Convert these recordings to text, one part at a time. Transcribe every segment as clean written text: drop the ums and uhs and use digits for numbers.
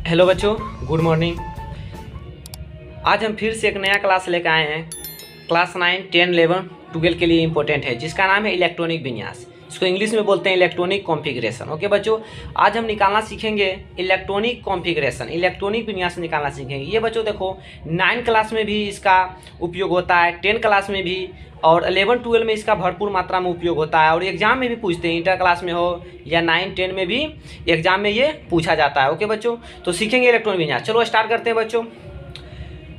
Hello बच्चों, good morning. आज हम फिर से एक नया क्लास लेकर आए हैं। क्लास 9, 10, 11, 12 के लिए इम्पोर्टेंट है, जिसका नाम है इलेक्ट्रॉनिक विन्यास। इसको इंग्लिश में बोलते हैं इलेक्ट्रॉनिक कॉन्फ़िगरेशन। ओके बच्चों, आज हम निकालना सीखेंगे इलेक्ट्रॉनिक कॉन्फ़िगरेशन, इलेक्ट्रॉनिक विन्यास निकालना सीखेंगे। ये बच्चों देखो 9 क्लास में भी इसका उपयोग होता है, 10 क्लास में भी, और 11, 12 में इसका भरपूर मात्रा में उपयोग होता है, और एग्जाम में भी पूछते हैं। इंटर क्लास में हो या 9, 10 में भी एग्जाम में ये पूछा जाता है। ओके बच्चों, तो सीखेंगे इलेक्ट्रॉनिक विन्यास। चलो स्टार्ट करते हैं बच्चों।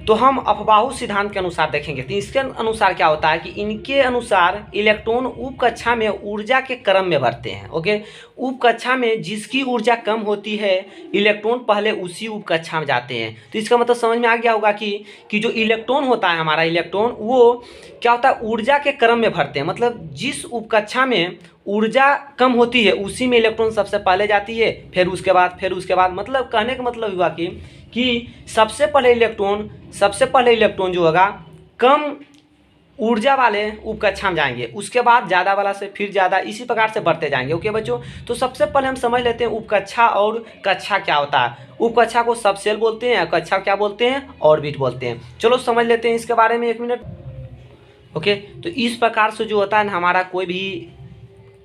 तो हम अफबाहु सिद्धांत के अनुसार देखेंगे। तो इसके अनुसार क्या होता है कि इनके अनुसार इलेक्ट्रॉन उप कक्षा में ऊर्जा के क्रम में बढ़ते हैं। ओके, उप कक्षा में जिसकी ऊर्जा कम होती है इलेक्ट्रॉन पहले उसी उप कक्षा में जाते हैं। तो इसका मतलब समझ में आ गया होगा कि जो इलेक्ट्रॉन होता है, हमारा इलेक्ट्रॉन, वो क्या होता है, ऊर्जा के क्रम में बढ़ते हैं। मतलब जिस उप कक्षा में ऊर्जा कम होती है उसी में इलेक्ट्रॉन सबसे पहले जाती है, फिर उसके बाद मतलब कहने का मतलब हुआ कि सबसे पहले इलेक्ट्रॉन जो होगा कम ऊर्जा वाले उपकक्षा में जाएंगे, उसके बाद ज़्यादा वाला से फिर ज़्यादा, इसी प्रकार से बढ़ते जाएंगे। ओके बच्चों, तो सबसे पहले हम समझ लेते हैं उपकक्षा और कक्षा क्या होता है। उपकक्षा को सबसेल बोलते हैं, कक्षा क्या बोलते हैं, ऑर्बिट बोलते हैं। चलो समझ लेते हैं इसके बारे में 1 मिनट। ओके, तो इस प्रकार से जो होता है ना, हमारा कोई भी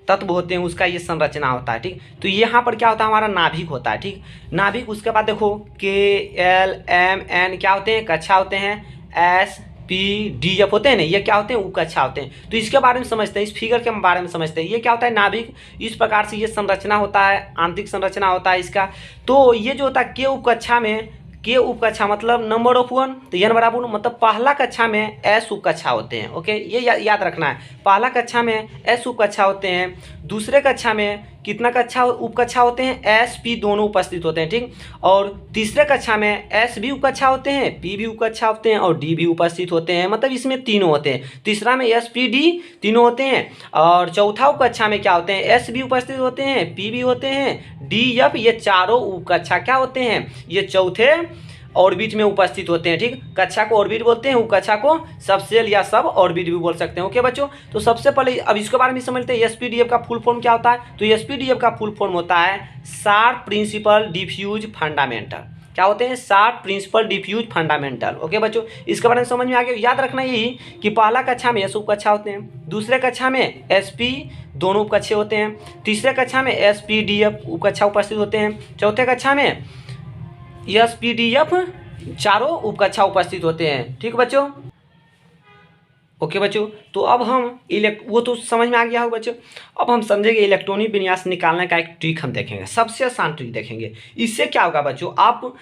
तत्व होते हैं उसका ये संरचना होता है। ठीक, तो यहाँ पर क्या होता है, हमारा नाभिक होता है। ठीक, नाभिक, उसके बाद देखो KLMN क्या होते हैं, कक्षा होते हैं। SPDF होते हैं ना, ये क्या होते हैं, उपकक्षा होते हैं। तो इसके बारे में समझते हैं, इस फिगर के बारे में समझते हैं। ये क्या होता है, नाभिक। इस प्रकार से ये संरचना होता है, आंतरिक संरचना होता है इसका। तो ये जो होता है के उपकक्षा में, के उपकक्षा मतलब नंबर ऑफ 1, तो n बराबर 1, मतलब पहला कक्षा में S उपकक्षा होते हैं। ओके, ये याद रखना है, पहला कक्षा में S उपकक्षा होते हैं। दूसरे कक्षा में कितना कक्षा उपकक्षा होते हैं, SP दोनों उपस्थित होते हैं। ठीक, और तीसरे कक्षा में S भी उपकक्षा होते हैं, P भी उपकक्षा होते हैं, और D भी उपस्थित होते हैं। मतलब इसमें तीनों होते हैं। तीसरा में SPD तीनों होते हैं। और चौथा उपकक्षा में क्या होते हैं, S भी उपस्थित होते हैं, P भी होते हैं, D, F, ये चारों उपकक्षा क्या होते हैं, ये चौथे ऑर्बिट में उपस्थित होते हैं। ठीक, कक्षा को ऑर्बिट बोलते हैं, उपकक्षा को सबसेल या सब ऑर्बिट भी बोल सकते हैं। ओके बच्चों, तो सबसे पहले अब इसके बारे में समझते हैं। SPDF का फुल फॉर्म क्या होता है, तो SPDF का फुल फॉर्म होता है शार्प प्रिंसिपल डिफ्यूज फंडामेंटल। क्या होते हैं, sharp principle diffuse fundamental. Okay बच्चों, इसके बारे में समझ में आ गया। याद रखना यही कि पहला कक्षा में S उपकक्षा होते हैं, दूसरे कक्षा में SP दोनों उपकक्षे होते हैं, तीसरे कक्षा में SPDF उपकक्षा उपस्थित होते हैं, चौथे कक्षा में SPDF चारों उपकक्षा उपस्थित होते हैं। ठीक बच्चों, ओके बच्चों, तो अब हम वो तो समझ में आ गया होगा बच्चों। अब हम समझेंगे इलेक्ट्रॉनिक विन्यास निकालने का एक ट्रिक हम देखेंगे, सबसे आसान ट्रिक देखेंगे। इससे क्या होगा बच्चों, आप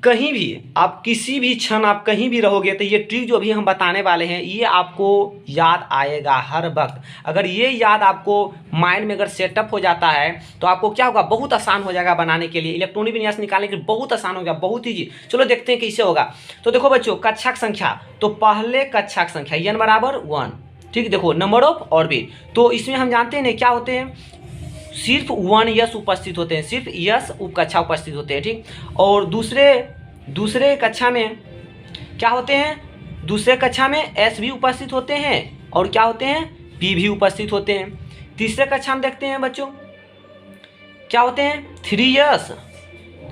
कहीं भी, आप किसी भी क्षण आप कहीं भी रहोगे तो ये ट्रिक जो अभी हम बताने वाले हैं ये आपको याद आएगा हर वक्त। अगर ये याद आपको माइंड में अगर सेटअप हो जाता है तो आपको क्या होगा, बहुत आसान हो जाएगा बनाने के लिए, इलेक्ट्रॉनिक विन्यास निकालने के लिए बहुत आसान हो गया, बहुत ईजी। चलो देखते हैं कैसे होगा। तो देखो बच्चों, कक्षा की संख्या, तो पहले कक्षा की संख्या n बराबर 1। ठीक, देखो नंबर ऑफ ऑर्बिट, तो इसमें हम जानते हैं क्या होते हैं, सिर्फ 1 यस उपस्थित होते हैं, सिर्फ यस उपकक्षा उपस्थित होते हैं। ठीक, और दूसरे कक्षा में क्या होते हैं, दूसरे कक्षा में S भी उपस्थित होते हैं, और क्या होते हैं, P भी उपस्थित होते हैं। तीसरे कक्षा में देखते हैं बच्चों क्या होते हैं, 3S,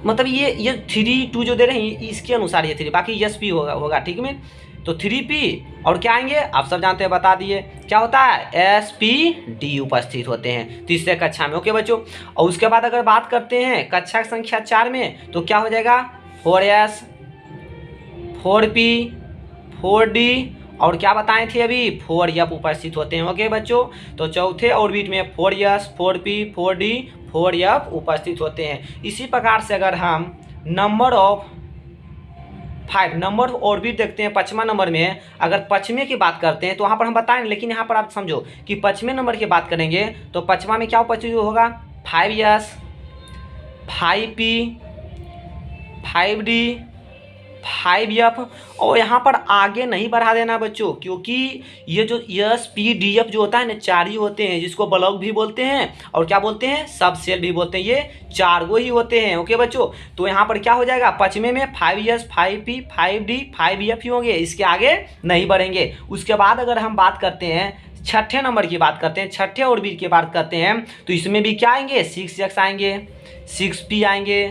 मतलब ये 3, 2 जो दे रहे हैं इसके अनुसार ये 3, बाकी यस P होगा। ठीक में, तो 3P, और क्या आएंगे आप सब जानते हैं, बता दिए क्या होता है, SPD उपस्थित होते हैं तीसरे कक्षा में। ओके बच्चों, और उसके बाद अगर बात करते हैं कक्षा संख्या 4 में, तो क्या हो जाएगा, 4S, 4P, 4D, और क्या बताए थे अभी, 4F उपस्थित होते हैं। ओके बच्चों, तो चौथे ऑर्बिट में 4S, 4P, 4D, 4F उपस्थित होते हैं। इसी प्रकार से अगर हम नंबर ऑफ 5 नंबर ऑर्बिट देखते हैं, 5वां नंबर में अगर 5वें की बात करते हैं तो वहाँ पर हम बताएं, लेकिन यहाँ पर आप समझो कि 5वें नंबर की बात करेंगे तो 5वां में क्या उपस्थित होगा, 5S, 5P, 5D, 5F, और यहाँ पर आगे नहीं बढ़ा देना बच्चों, क्योंकि ये जो SPDF जो होता है ना, 4 ही होते हैं, जिसको ब्लॉक भी बोलते हैं और क्या बोलते हैं, सब सेल भी बोलते हैं, ये 4 ही होते हैं। ओके बच्चों, तो यहाँ पर क्या हो जाएगा, 5वें में 5S, 5P, 5D, 5F ही होंगे, इसके आगे नहीं बढ़ेंगे। उसके बाद अगर हम बात करते हैं छठे नंबर की बात करते हैं, छठे ऑर्बिट की बात करते हैं, तो इसमें भी क्या आएंगे, 6x आएंगे, 6p आएंगे,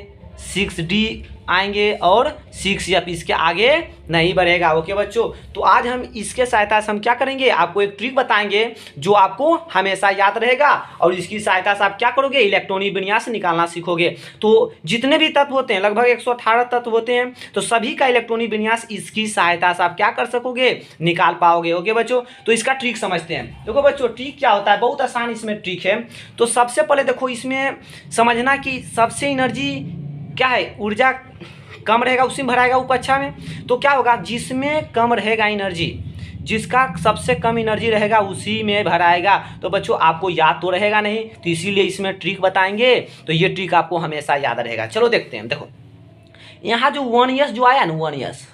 6D आएंगे और 6F इसके आगे नहीं बढ़ेगा। ओके बच्चों, तो आज हम इसके सहायता से हम क्या करेंगे, आपको एक ट्रिक बताएंगे जो आपको हमेशा याद रहेगा और इसकी सहायता से आप क्या करोगे, इलेक्ट्रॉनिक विन्यास निकालना सीखोगे। तो जितने भी तत्व होते हैं, लगभग 118 तत्व होते हैं, तो सभी का इलेक्ट्रॉनिक विन्यास इसकी सहायता से आप क्या कर सकोगे, निकाल पाओगे। ओके बच्चों, तो इसका ट्रिक समझते हैं। देखो बच्चों, ट्रिक क्या होता है, बहुत आसान इसमें ट्रिक है। तो सबसे पहले देखो, इसमें समझना कि सबसे एनर्जी क्या है, ऊर्जा कम रहेगा उसी में भराएगा वो कक्षा में। तो क्या होगा, जिसमें कम रहेगा एनर्जी, जिसका सबसे कम एनर्जी रहेगा उसी में भराएगा। तो बच्चों आपको याद तो रहेगा नहीं, तो इसीलिए इसमें ट्रिक बताएंगे, तो ये ट्रिक आपको हमेशा याद रहेगा। चलो देखते हैं। देखो यहाँ जो 1s जो आया ना, 1s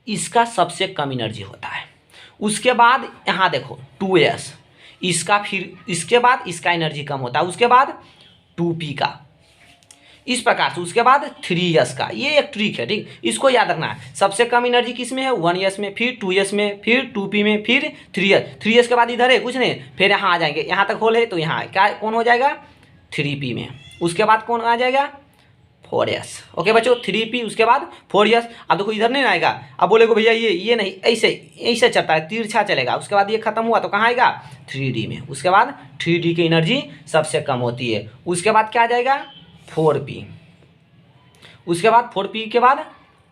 इसका सबसे कम एनर्जी होता है। उसके बाद यहाँ देखो 2s इसका, फिर इसके बाद इसका एनर्जी कम होता है, उसके बाद 2p का, इस प्रकार से, उसके बाद 3s का। ये एक ट्रिक है, ठीक, इसको याद रखना है। सबसे कम एनर्जी किस में है, 1s में, फिर 2s में, फिर 2p में, फिर 3s के बाद इधर है कुछ नहीं, फिर यहाँ आ जाएंगे, यहाँ तक होल है तो यहाँ क्या कौन हो जाएगा, 3p में। उसके बाद कौन आ जाएगा, 4s। ओके बच्चों, 3p उसके बाद 4s। अब देखो इधर नहीं आएगा, अब बोलेगो भैया ये नहीं, ऐसे ऐसे चलता है, तिरछा चलेगा। उसके बाद ये खत्म हुआ तो कहाँ आएगा, 3d में। उसके बाद 3d की एनर्जी सबसे कम होती है। उसके बाद क्या आ जाएगा, 4p। उसके बाद 4p के बाद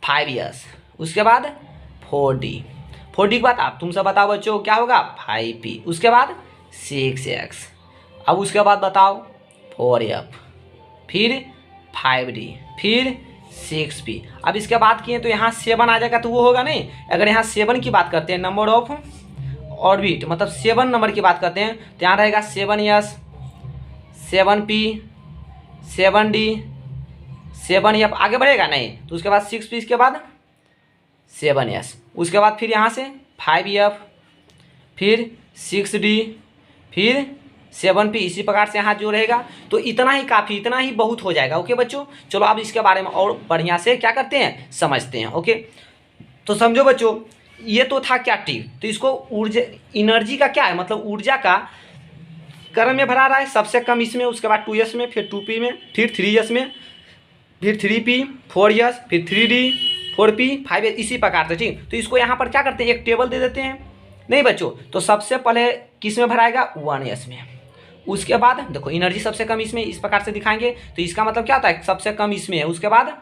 5s। उसके बाद 4d। 4d के बाद आप तुम सब बताओ बच्चों क्या होगा, 5p। उसके बाद 6x। अब उसके बाद बताओ 4f, फिर 5d, फिर 6p। अब इसके बाद किए तो यहाँ 7 आ जाएगा, तो वो होगा नहीं। अगर यहाँ 7 की बात करते हैं, नंबर ऑफ ऑर्बिट, मतलब 7 नंबर की बात करते हैं, तो यहाँ रहेगा 7s, 7p, 7d, 7f। आगे बढ़ेगा नहीं, तो उसके बाद 6p, इसके बाद 7s। उसके बाद फिर यहाँ से 5f, फिर 6d, फिर 7p। इसी प्रकार से यहाँ जो रहेगा, तो इतना ही काफ़ी, इतना ही बहुत हो जाएगा। ओके बच्चों, चलो अब इसके बारे में और बढ़िया से क्या करते हैं, समझते हैं। ओके, तो समझो बच्चों, ये तो था क्या ट्रिक। तो इसको ऊर्जा, एनर्जी का क्या है, मतलब ऊर्जा का क्रम में भरा रहा है, सबसे कम इसमें, उसके बाद 2s में, फिर 2p में, फिर 3s में, फिर 3p, 4s, फिर 3d, 4p, 5s, इसी प्रकार से, ठीक। तो इसको यहाँ पर क्या करते हैं, एक टेबल दे देते हैं। नहीं बच्चों, तो सबसे पहले किस में भराएगा, 1s में। उसके बाद देखो एनर्जी सबसे कम इसमें, इस प्रकार से दिखाएंगे, तो इसका मतलब क्या होता है, सबसे कम इसमें है। उसके बाद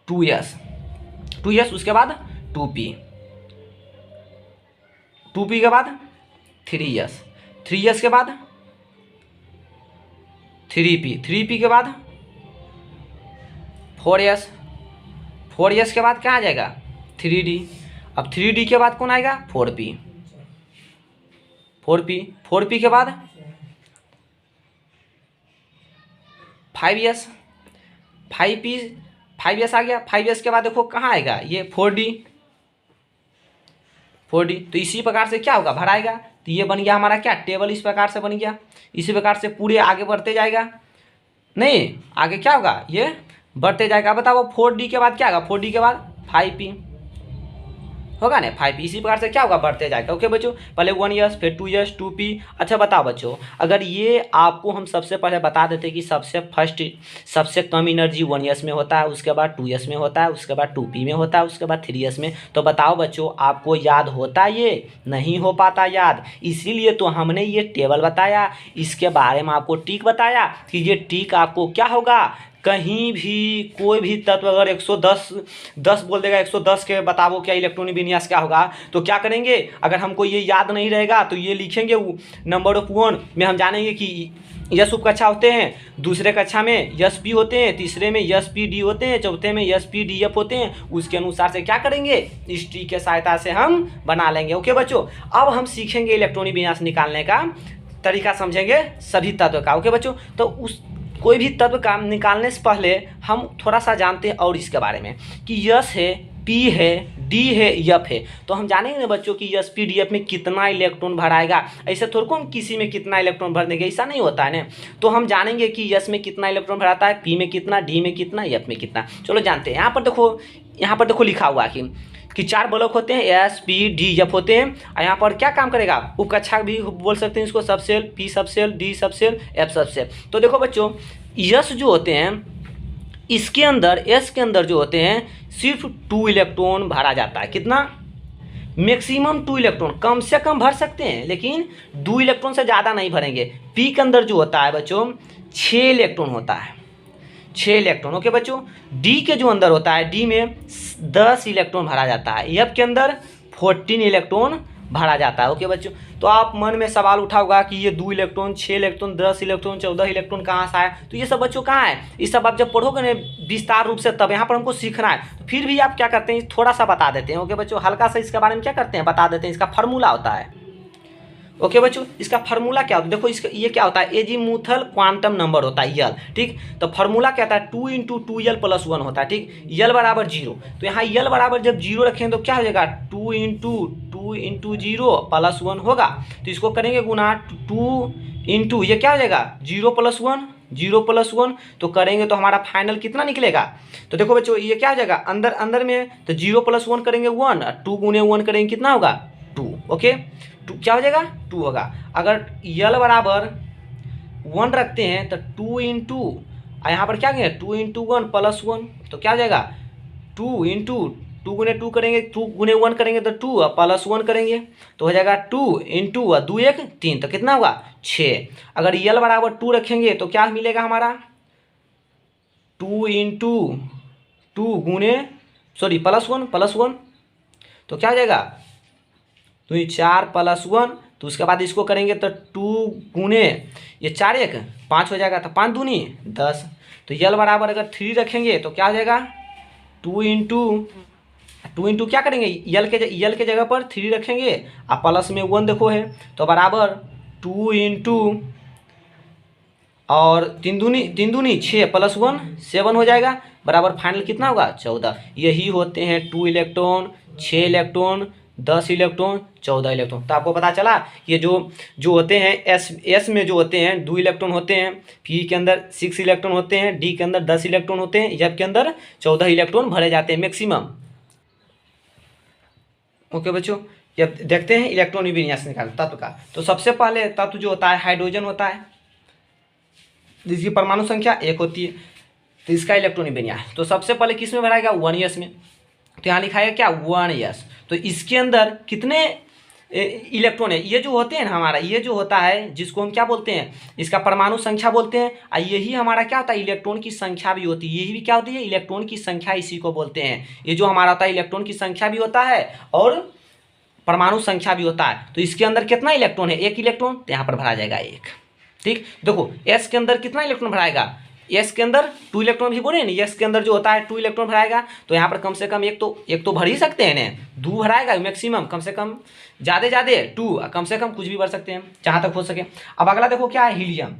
2s, उसके बाद 2p, 2p के बाद 3s के बाद 3p के बाद 4s के बाद क्या आ जाएगा, 3d। अब 3d के बाद कौन आएगा, 4p के बाद 5s, 5s आ गया। 5s के बाद देखो कहाँ आएगा, ये 4d। तो इसी प्रकार से क्या होगा, भराएगा। तो ये बन गया हमारा क्या, टेबल इस प्रकार से बन गया। इसी प्रकार से पूरे आगे बढ़ते जाएगा, नहीं आगे क्या होगा, ये बढ़ते जाएगा। बताओ 4d के बाद क्या होगा, 4d के बाद 5p होगा ना, 5p। इसी प्रकार से क्या होगा, बढ़ते जाएगा। ओके बच्चों, पहले 1s, फिर 2s, 2p। अच्छा बताओ बच्चों, अगर ये आपको हम सबसे पहले बता देते कि सबसे कम एनर्जी 1s में होता है, उसके बाद 2s में होता है, उसके बाद 2p में होता है, उसके बाद 3s में, तो बताओ बच्चों आपको याद होता, ये नहीं हो पाता याद। इसीलिए तो हमने ये टेबल बताया, इसके बारे में आपको ट्रिक बताया कि ये ट्रिक आपको क्या होगा, कहीं भी कोई भी तत्व अगर 110 बोल देगा, 110 के बताओ क्या इलेक्ट्रॉनिक विन्यास क्या होगा, तो क्या करेंगे, अगर हमको ये याद नहीं रहेगा तो ये लिखेंगे, नंबर ऑफ 1 में हम जानेंगे कि यस उप कक्षा होते हैं, दूसरे कक्षा में यस पी होते हैं, तीसरे में यस पी डी होते हैं, चौथे में यस पी डी एफ होते हैं। उसके अनुसार से क्या करेंगे, इस ट्रिक के सहायता से हम बना लेंगे। ओके बच्चों, अब हम सीखेंगे इलेक्ट्रॉनिक विन्यास निकालने का तरीका, समझेंगे सभी तत्व का। ओके बच्चों, तो उस कोई भी तत्व का निकालने से पहले हम थोड़ा सा जानते हैं और इसके बारे में कि यस है, पी है, डी है, एफ है। तो हम जानेंगे ना बच्चों कि यस पी डी एफ में कितना इलेक्ट्रॉन भराएगा। ऐसे थोड़ा को हम किसी में कितना इलेक्ट्रॉन भर देंगे, ऐसा नहीं होता है ना। तो हम जानेंगे कि यस में कितना इलेक्ट्रॉन भराता है, पी में कितना, डी में कितना, एफ में कितना। चलो जानते हैं। यहाँ पर देखो लिखा हुआ कि 4 ब्लॉक होते हैं, एस पी डी एफ होते हैं। और यहाँ पर क्या काम करेगा, उपकक्षा भी बोल सकते हैं इसको, subshell, P subshell, D subshell, F subshell. तो देखो बच्चों, यस जो होते हैं, इसके अंदर एस के अंदर जो होते हैं सिर्फ 2 इलेक्ट्रॉन भरा जाता है। कितना? मैक्सिमम 2 इलेक्ट्रॉन, कम से कम भर सकते हैं लेकिन 2 इलेक्ट्रॉन से ज़्यादा नहीं भरेंगे। पी के अंदर जो होता है बच्चों 6 इलेक्ट्रॉन होता है, 6 इलेक्ट्रॉन। ओके बच्चों। डी के जो अंदर होता है, डी में 10 इलेक्ट्रॉन भरा जाता है। एफ के अंदर 14 इलेक्ट्रॉन भरा जाता है। ओके बच्चों। तो आप मन में सवाल उठा होगा कि ये 2 इलेक्ट्रॉन, 6 इलेक्ट्रॉन, 10 इलेक्ट्रॉन, 14 इलेक्ट्रॉन कहाँ से आया? तो ये सब बच्चों कहाँ है? ये सब आप जब पढ़ोगे ना विस्तार रूप से, तब यहाँ पर हमको सीखना है। तो फिर भी आप क्या करते हैं, थोड़ा सा बता देते हैं। ओके बच्चों, हल्का सा इसके बारे में क्या करते हैं, बता देते हैं। इसका फार्मूला होता है। ओके बच्चों, इसका फार्मूला क्या होता है? देखो इसका ये क्या होता है, एजीमुथल क्वांटम नंबर होता है यल। ठीक, तो फार्मूला क्या होता है, 2 × 2l + 1 होता है। ठीक, यल बराबर 0। तो यहाँ यल बराबर जब 0 रखेंगे तो क्या हो जाएगा, 2 × 0 + 1 होगा। तो इसको करेंगे गुना 2 × ये क्या हो जाएगा 0 + 1, 0 + 1। तो करेंगे तो हमारा फाइनल कितना निकलेगा? तो देखो बच्चों ये क्या हो जाएगा, अंदर अंदर में तो 0 + 1 करेंगे 1, 2 × 1 करेंगे कितना होगा 2। ओके, 2 क्या हो जाएगा 2 होगा। अगर यल बराबर 1 रखते हैं तो 2 × यहाँ पर क्या करेंगे 2 × 1 + 1, तो क्या हो जाएगा 2 × 2 × 2 करेंगे, 2 × 1 करेंगे तो 2 + 1 करेंगे तो हो जाएगा 2 × 2 1 3, तो कितना हुआ 6। अगर यल बराबर 2 रखेंगे तो क्या मिलेगा हमारा 2 × 2 + 1 तो क्या हो जाएगा 2 4 + 1। तो उसके बाद इसको करेंगे तो 2 गुने ये 4 1 5 हो जाएगा, तो 5 दूनी 10। तो यल बराबर अगर 3 रखेंगे तो क्या हो जाएगा 2 × क्या करेंगे, यल के जगह पर 3 रखेंगे और प्लस में 1 देखो है, तो बराबर 2 × और 3 दूनी 6 + 1 7 हो जाएगा, बराबर फाइनल कितना होगा 14। यही होते हैं 2 इलेक्ट्रॉन, 6 इलेक्ट्रॉन, 10 इलेक्ट्रॉन, 14 इलेक्ट्रॉन। तो आपको पता चला ये जो होते हैं एस में जो होते हैं 2 इलेक्ट्रॉन होते हैं, पी के अंदर 6 इलेक्ट्रॉन होते हैं, डी के अंदर 10 इलेक्ट्रॉन होते हैं, एफ के अंदर 14 इलेक्ट्रॉन भरे जाते हैं मैक्सिमम। ओके बच्चों, जब देखते हैं इलेक्ट्रॉन विन्यास निकाल तत्व का। तो सबसे पहले तत्व जो होता है हाइड्रोजन होता है, जिसकी परमाणु संख्या 1 होती है। तो इसका इलेक्ट्रॉन विन्यास तो सबसे पहले किस में भराएगा 1s में। तो यहाँ लिखा है क्या 1s। तो इसके अंदर कितने इलेक्ट्रॉन है, ये जो होते हैं ना हमारा, ये जो होता है जिसको हम क्या बोलते हैं, इसका परमाणु संख्या बोलते हैं। और यही हमारा क्या होता है इलेक्ट्रॉन की संख्या भी होती है। यही भी क्या होती है इलेक्ट्रॉन की संख्या, इसी को बोलते हैं। ये जो हमारा होता है इलेक्ट्रॉन की संख्या भी होता है और परमाणु संख्या भी होता है। तो इसके अंदर कितना इलेक्ट्रॉन है 1 इलेक्ट्रॉन, तो यहाँ पर भरा जाएगा 1। ठीक, देखो एस के अंदर कितना इलेक्ट्रॉन भराएगा, एस के अंदर 2 इलेक्ट्रॉन भी बोले नहीं, एस के अंदर जो होता है 2 इलेक्ट्रॉन भराएगा। तो यहाँ पर कम से कम एक तो भर ही सकते हैं ना, 2 भराएगा मैक्सिमम, कम से कम ज़्यादा 2, कम से कम कुछ भी भर सकते हैं जहाँ तक हो सके। अब अगला देखो क्या है हीलियम।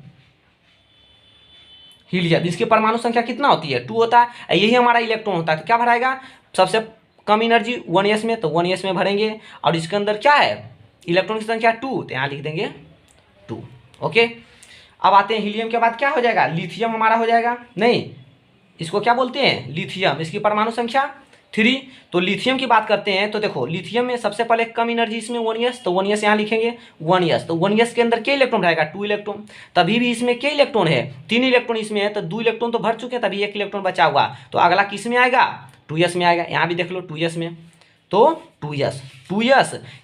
इसकी परमाणु संख्या कितना होती है 2 होता है, यही हमारा इलेक्ट्रॉन होता है। तो क्या भराएगा सबसे कम एनर्जी 1s में, तो 1s में भरेंगे। और इसके अंदर क्या है इलेक्ट्रॉन की संख्या 2, तो यहाँ लिख देंगे 2। ओके, अब आते हैं हीलियम के बाद क्या हो जाएगा लिथियम हमारा हो जाएगा, नहीं इसको क्या बोलते हैं लिथियम। इसकी परमाणु संख्या 3। तो लिथियम की बात करते हैं तो देखो लिथियम में सबसे पहले कम एनर्जी इसमें 1s, तो 1s यहाँ लिखेंगे 1s। तो 1s के अंदर क्या इलेक्ट्रॉन रहेगा 2 इलेक्ट्रॉन। तभी भी इसमें क्या इलेक्ट्रॉन है 3 इलेक्ट्रॉन इसमें है, तो 2 इलेक्ट्रॉन तो भर चुके हैं, तभी 1 इलेक्ट्रॉन बचा हुआ। तो अगला किस में आएगा 2s में आएगा। यहाँ भी देख लो 2s में, तो 2s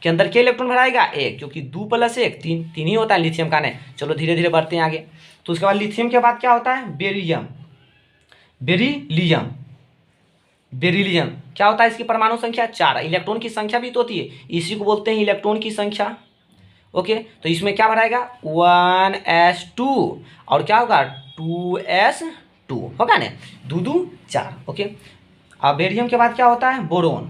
के अंदर क्या इलेक्ट्रॉन भराएगा 1, क्योंकि 2 + 1 3 ही होता है लिथियम का। नहीं चलो धीरे धीरे बढ़ते हैं आगे। तो उसके बाद लिथियम के बाद क्या होता है बेरिलियम क्या होता है, इसकी परमाणु संख्या 4। इलेक्ट्रॉन की संख्या भी तो होती है, इसी को बोलते हैं इलेक्ट्रॉन की संख्या। ओके, तो इसमें क्या भराएगा 1s2 और क्या होगा 2s2 होगा ना, 2 2 4। ओके, अब बेरियम के बाद क्या होता है बोरोन।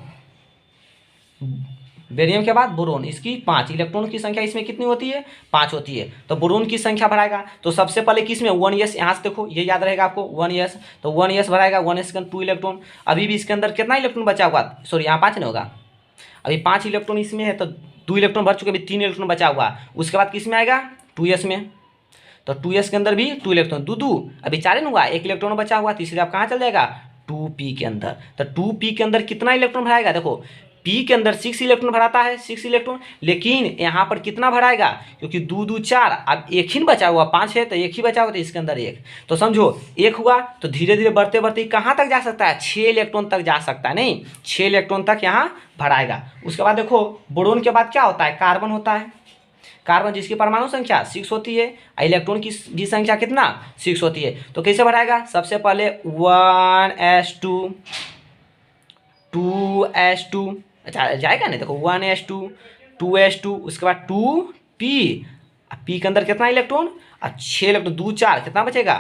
बेरियम के बाद बोरोन, इसकी 5 इलेक्ट्रॉन की संख्या इसमें कितनी होती है 5 होती है। तो बोरोन की संख्या भराएगा तो सबसे पहले किस में 1s, यहाँ से देखो ये याद रहेगा आपको 1s। तो 1s भराएगा, 1s के अंदर 2 इलेक्ट्रॉन। अभी भी इसके अंदर कितना इलेक्ट्रॉन बचा हुआ, सॉरी यहाँ 5 नहीं होगा, अभी 5 इलेक्ट्रॉन इसमें है, तो 2 इलेक्ट्रॉन भर चुके, अभी 3 इलेक्ट्रॉन बचा हुआ। उसके बाद किस में आएगा 2s में, तो 2s के अंदर भी 2 इलेक्ट्रॉन, 2 अभी 4 नहीं हुआ, 1 इलेक्ट्रॉन बचा हुआ। तीसरे आप कहाँ चल जाएगा 2p के अंदर। तो 2p के अंदर कितना इलेक्ट्रॉन भराएगा, देखो p पी के अंदर 6 इलेक्ट्रॉन भराता है, 6 इलेक्ट्रॉन, लेकिन यहाँ पर कितना भराएगा, क्योंकि 2 2 4, अब एक ही बचा हुआ, 5 है तो एक ही बचा हुआ, तो इसके अंदर एक, तो समझो एक हुआ, तो धीरे धीरे बढ़ते बढ़ते कहाँ तक जा सकता है, 6 इलेक्ट्रॉन तक जा सकता है, नहीं 6 इलेक्ट्रॉन तक यहाँ भराएगा। उसके बाद देखो बोरोन के बाद क्या होता है, कार्बन होता है। कार्बन जिसकी परमाणु संख्या 6 होती है, इलेक्ट्रॉन की भी संख्या कितना 6 होती है, तो कैसे भराएगा, सबसे पहले 1s2 2s2, अच्छा जाएगा नहीं, देखो 1s2 2s2, उसके बाद 2p, p के अंदर कितना इलेक्ट्रॉन, 6 इलेक्ट्रॉन, 2 4, कितना बचेगा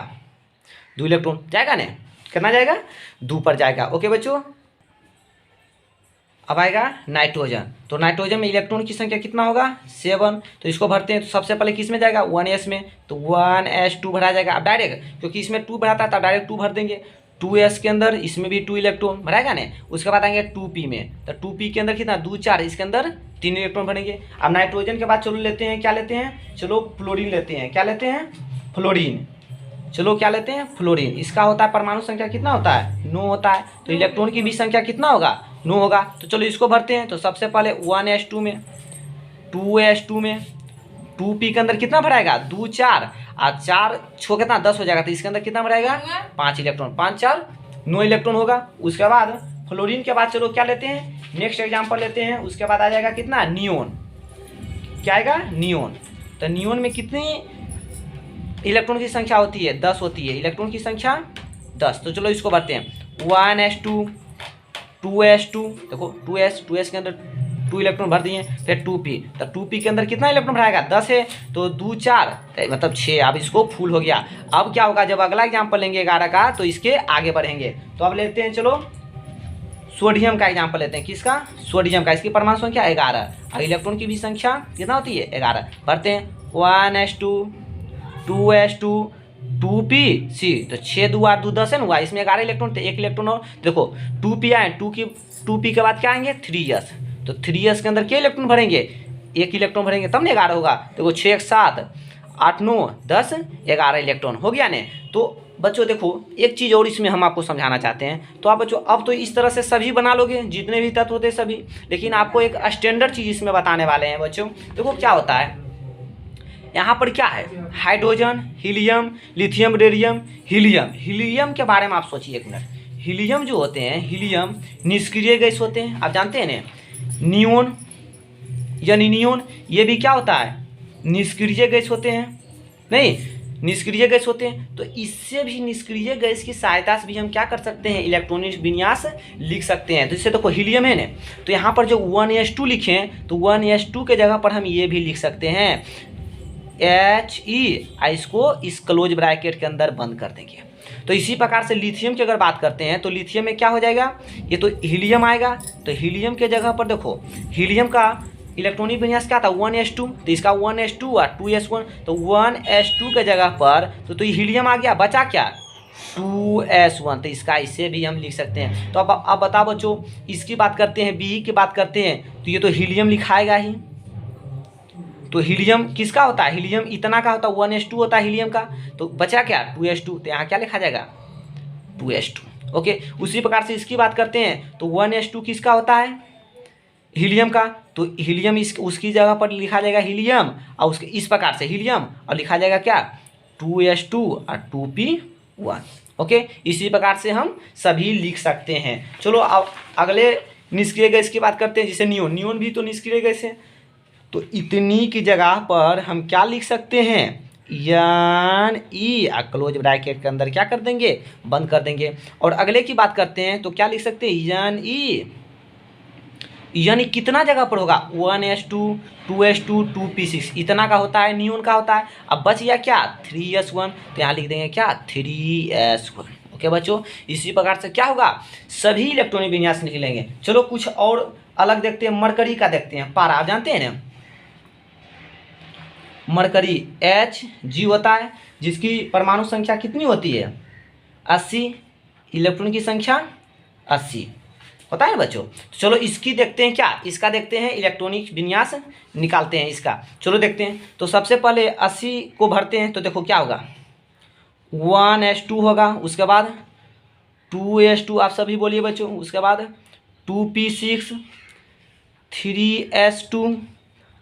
2 इलेक्ट्रॉन, जाएगा नहीं, कितना जाएगा 2 पर जाएगा। ओके बच्चों, अब आएगा नाइट्रोजन, तो नाइट्रोजन में इलेक्ट्रॉन की संख्या कितना होगा 7, तो इसको भरते हैं, तो सबसे पहले किस में जाएगा 1s में, तो 1s2 भरा जाएगा। अब डायरेक्ट क्योंकि इसमें 2 भराता है तो डायरेक्ट 2 भर देंगे, 2s के अंदर इसमें भी 2 इलेक्ट्रॉन भराएगा ना। उसके बाद आएंगे 2p में, तो 2p के अंदर कितना 2 4, इसके अंदर 3 इलेक्ट्रॉन भरेंगे। अब नाइट्रोजन के बाद चलो लेते हैं, क्या लेते हैं, चलो फ्लोरीन लेते हैं, क्या लेते हैं फ्लोरीन, चलो क्या लेते हैं फ्लोरीन। इसका होता है परमाणु संख्या कितना होता है 9 होता है, तो इलेक्ट्रॉन की भी संख्या कितना होगा 9 होगा। तो चलो इसको भरते हैं, तो सबसे पहले 1s2 में, 2s2 में, 2p के अंदर कितना भराएगा 2 4, और 4 छो कितना 10 हो जाएगा, तो इसके अंदर कितना भराएगा 5 इलेक्ट्रॉन, 5 4 9 इलेक्ट्रॉन होगा। उसके बाद फ्लोरीन के बाद चलो क्या लेते हैं, नेक्स्ट एग्जाम्पल लेते हैं, उसके बाद आ जाएगा कितना नियोन, क्या आएगा नियोन। तो नियोन में कितनी इलेक्ट्रॉन की संख्या होती है 10 होती है, इलेक्ट्रॉन की संख्या 10। तो चलो इसको भरते हैं 1s2 2s2, देखो 2s के अंदर 2 इलेक्ट्रॉन भर दिए, फिर 2p, तो 2p के अंदर कितना इलेक्ट्रॉन भराएगा 10 है, तो 2 4 मतलब 6, अब इसको फुल हो गया। अब क्या होगा, जब अगला एग्जाम्पल लेंगे 11 का तो इसके आगे बढ़ेंगे। तो अब लेते हैं चलो सोडियम का एग्जाम्पल लेते हैं, किसका सोडियम का, इसकी परमाणु संख्या 11 और इलेक्ट्रॉन की भी संख्या कितना होती है 11। भरते हैं 1s2 2s2 2p, तो 6 2 8 2 10 है ना, इसमें 11 इलेक्ट्रॉन, तो 1 इलेक्ट्रॉन और देखो 2p आए, 2p के बाद क्या आएंगे 3s, तो 3s के अंदर क्या इलेक्ट्रॉन भरेंगे 1 इलेक्ट्रॉन भरेंगे, तब ना 11 होगा। देखो 6 7 8 9 10 11 इलेक्ट्रॉन हो गया ने। तो बच्चों देखो एक चीज़ और इसमें हम आपको समझाना चाहते हैं, तो आप बच्चों अब तो इस तरह से सभी बना लोगे जितने भी तत्व होते हैं सभी, लेकिन आपको एक स्टैंडर्ड चीज़ इसमें बताने वाले हैं बच्चों। देखो क्या होता है यहाँ पर, क्या है hydrogen, helium, lithium, radium, helium. Helium के बारे में आप सोचिए एक मिनट, हीलियम जो होते हैं, हीलियम निष्क्रिय गैस होते हैं, आप जानते हैं ना। नियोन यानी नियोन, ये भी क्या होता है निष्क्रिय गैस होते हैं, नहीं निष्क्रिय गैस होते हैं। तो इससे भी निष्क्रिय गैस की सहायता से भी हम क्या कर सकते हैं इलेक्ट्रॉनिक विन्यास लिख सकते हैं। तो इससे देखो हीलियम है ना, तो यहाँ पर जो 1s2 लिखें तो 1s2 के जगह पर हम ये भी लिख सकते हैं He, इसको इस क्लोज ब्रैकेट के अंदर बंद कर देंगे। तो इसी प्रकार से लिथियम की अगर बात करते हैं तो लिथियम में क्या हो जाएगा, ये तो हीलियम आएगा, तो हीलियम के जगह पर देखो हीलियम का इलेक्ट्रॉनिक विन्यास क्या था 1s2, तो इसका 1s2 और 2s1, तो 1s2 के जगह पर तो ये हीलियम आ गया, बचा क्या 2s1, तो इसका इसे भी हम लिख सकते हैं। तो अब बताओ बच्चों, इसकी बात करते हैं बी की बात करते हैं, तो ये तो हीलियम लिखाएगा ही, तो हीलियम किसका होता है, हीलियम इतना का होता है 1s2 होता है हीलियम का, तो बचा क्या 2s2, तो यहाँ क्या लिखा जाएगा 2s2। ओके, उसी प्रकार से इसकी बात करते हैं तो 1s2 किसका होता है हीलियम का, तो हीलियम उसकी जगह पर लिखा जाएगा हीलियम, और उसके इस प्रकार से हीलियम और लिखा जाएगा क्या 2s2 और 2p1। ओके, इसी प्रकार से हम सभी लिख सकते हैं। चलो अब अगले निष्क्रिय गैस की बात करते हैं, जैसे नियोन, नियोन भी तो निष्क्रिय गैस है, तो इतनी की जगह पर हम क्या लिख सकते हैं E, क्लोज ब्रैकेट के अंदर क्या कर देंगे बंद कर देंगे। और अगले की बात करते हैं तो क्या लिख सकते हैं E, यानी कितना जगह पर होगा 1s2 2s2 2p6, इतना का होता है नियोन का होता है। अब बच गया क्या 3s1, तो यहाँ लिख देंगे क्या 3s1। ओके बच्चों, इसी प्रकार से क्या होगा सभी इलेक्ट्रॉनिक विन्यास निकलेंगे। चलो कुछ और अलग देखते हैं, मरकरी का देखते हैं, पारा आप जानते हैं ना, मरकरी Hg होता है, जिसकी परमाणु संख्या कितनी होती है 80, इलेक्ट्रॉन की संख्या 80 होता है ना बच्चों। तो चलो इसकी देखते हैं, क्या इसका देखते हैं इलेक्ट्रॉनिक विन्यास निकालते हैं इसका। चलो देखते हैं, तो सबसे पहले 80 को भरते हैं, तो देखो क्या होगा 1s2 होगा, उसके बाद 2s2 आप सभी बोलिए बच्चों, उसके बाद 2p6, 3s2,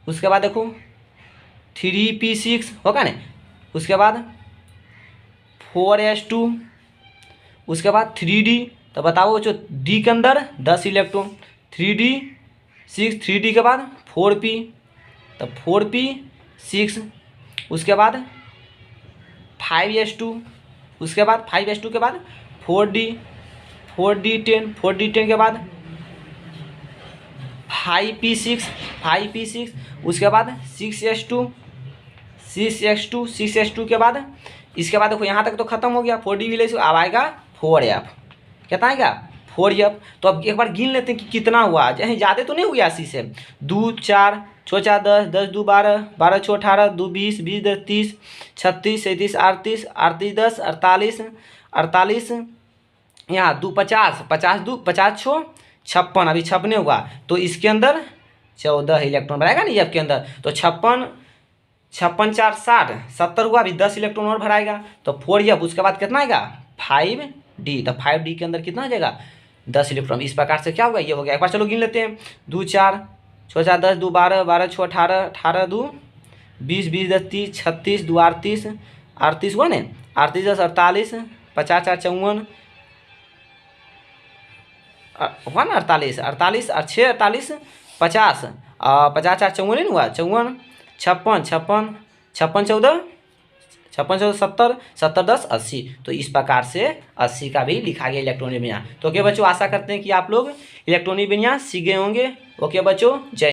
उसके बाद देखो 3p6 होगा ना, उसके बाद 4s2, उसके बाद 3d। तो बताओ जो d के अंदर 10 इलेक्ट्रॉन, 3d6, 3d के बाद 4p, तो 4p6, उसके बाद 5s2, उसके बाद 5s2 के बाद 4d10, 4d10 के बाद 5p6, 5p6, उसके बाद 6s2, 6s2 के बाद, इसके बाद देखो यहाँ तक तो खत्म हो गया 4d विलेज। अब आएगा 4f, कितना आएगा 4f। तो अब एक बार गिन लेते हैं कि कितना हुआ, जैसे ज़्यादा तो नहीं हो गया 80 से। 2 4 6 4 10, 10 2 12, 12 6 18, 2 20, 20 10 30, 36 37 38, 38 10 48, 48, यहाँ 2 50, 50 2 50 6 56, अभी 56 हुआ। तो इसके अंदर 14 इलेक्ट्रॉन भराएगा नहीं एफ के अंदर। तो 56 56 4 60, 70 हुआ, अभी 10 इलेक्ट्रॉन और भराएगा। तो 4f, उसके बाद कितना आएगा 5d। तो 5d के अंदर कितना आ जाएगा 10 इलेक्ट्रॉन। इस प्रकार से क्या होगा, ये हो गया। एक बार चलो गिन लेते हैं। 2 4 6 4 10, 2 12, 12 6 18, 18 2 20, 20 10 30, 36 2 38, 38 हुआ ना, 38 10 48, 50 4 54 हुआ ना, 48 48 और 6 48, 50, 50 4 54 नहीं हुआ, 54 56 56 56 14, 56 14 70, 70 10 80। तो इस प्रकार से 80 का भी लिखा गया इलेक्ट्रॉनिक विन्यास। तो ओके बच्चों, आशा करते हैं कि आप लोग इलेक्ट्रॉनिक विन्यास सीख गए होंगे। ओके बच्चों, जय।